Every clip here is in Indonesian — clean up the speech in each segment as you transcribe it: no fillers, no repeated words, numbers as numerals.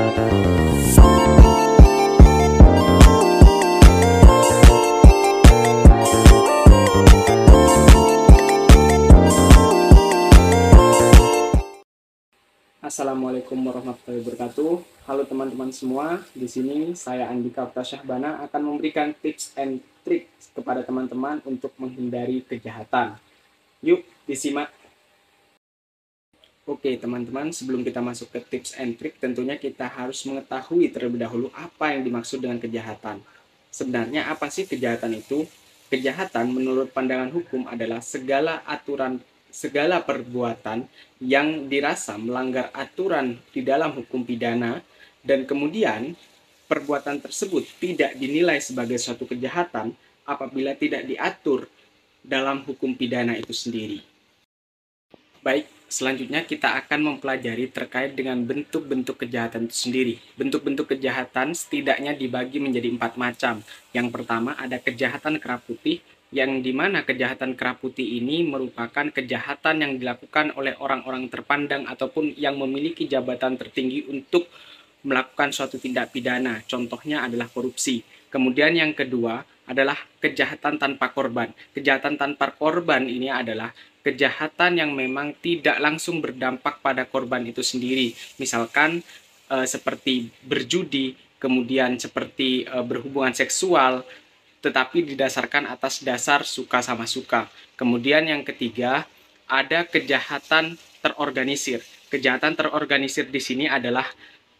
Assalamualaikum warahmatullahi wabarakatuh. Halo teman-teman semua, di sini saya Andika Syahbana akan memberikan tips and trik kepada teman-teman untuk menghindari kejahatan. Yuk, disimak. Oke teman-teman, sebelum kita masuk ke tips and trik, tentunya kita harus mengetahui terlebih dahulu apa yang dimaksud dengan kejahatan. Sebenarnya apa sih kejahatan itu? Kejahatan menurut pandangan hukum adalah segala perbuatan yang dirasa melanggar aturan di dalam hukum pidana dan kemudian perbuatan tersebut tidak dinilai sebagai suatu kejahatan apabila tidak diatur dalam hukum pidana itu sendiri. Baik, selanjutnya kita akan mempelajari terkait dengan bentuk-bentuk kejahatan itu sendiri. Bentuk-bentuk kejahatan setidaknya dibagi menjadi 4 macam. Yang pertama ada kejahatan kera putih, yang dimana kejahatan kera putih ini merupakan kejahatan yang dilakukan oleh orang-orang terpandang ataupun yang memiliki jabatan tertinggi untuk melakukan suatu tindak pidana. Contohnya adalah korupsi. Kemudian yang kedua adalah kejahatan tanpa korban. Kejahatan tanpa korban ini adalah kejahatan yang memang tidak langsung berdampak pada korban itu sendiri. Misalkan seperti berjudi, kemudian seperti berhubungan seksual, tetapi didasarkan atas dasar suka sama suka. Kemudian yang ketiga, ada kejahatan terorganisir. Kejahatan terorganisir di sini adalah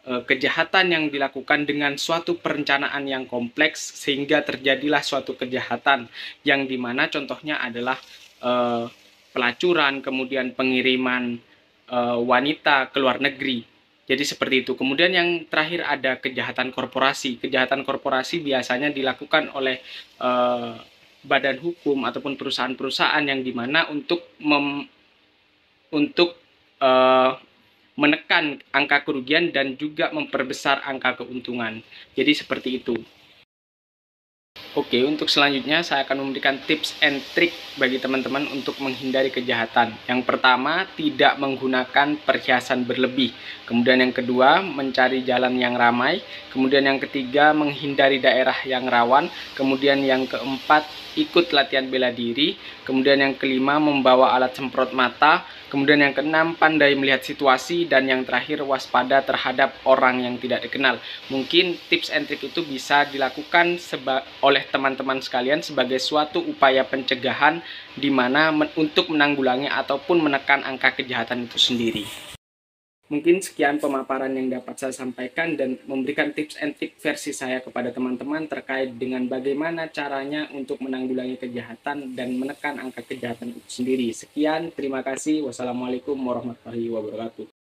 kejahatan yang dilakukan dengan suatu perencanaan yang kompleks sehingga terjadilah suatu kejahatan yang dimana contohnya adalah pelacuran, kemudian pengiriman wanita ke luar negeri. Jadi seperti itu. Kemudian yang terakhir ada kejahatan korporasi. Kejahatan korporasi biasanya dilakukan oleh badan hukum ataupun perusahaan-perusahaan yang dimana untuk menekan angka kerugian dan juga memperbesar angka keuntungan. Jadi seperti itu. Oke, untuk selanjutnya saya akan memberikan tips and trik bagi teman-teman untuk menghindari kejahatan. Yang pertama, tidak menggunakan perhiasan berlebih. Kemudian yang kedua, mencari jalan yang ramai. Kemudian yang ketiga, menghindari daerah yang rawan. Kemudian yang keempat, ikut latihan bela diri. Kemudian yang kelima, membawa alat semprot mata. Kemudian yang keenam, pandai melihat situasi. Dan yang terakhir, waspada terhadap orang yang tidak dikenal. Mungkin tips and trik itu bisa dilakukan oleh teman-teman sekalian sebagai suatu upaya pencegahan di mana untuk menanggulangi ataupun menekan angka kejahatan itu sendiri. Mungkin sekian pemaparan yang dapat saya sampaikan dan memberikan tips and trik versi saya kepada teman-teman terkait dengan bagaimana caranya untuk menanggulangi kejahatan dan menekan angka kejahatan itu sendiri. Sekian, terima kasih. Wassalamualaikum warahmatullahi wabarakatuh.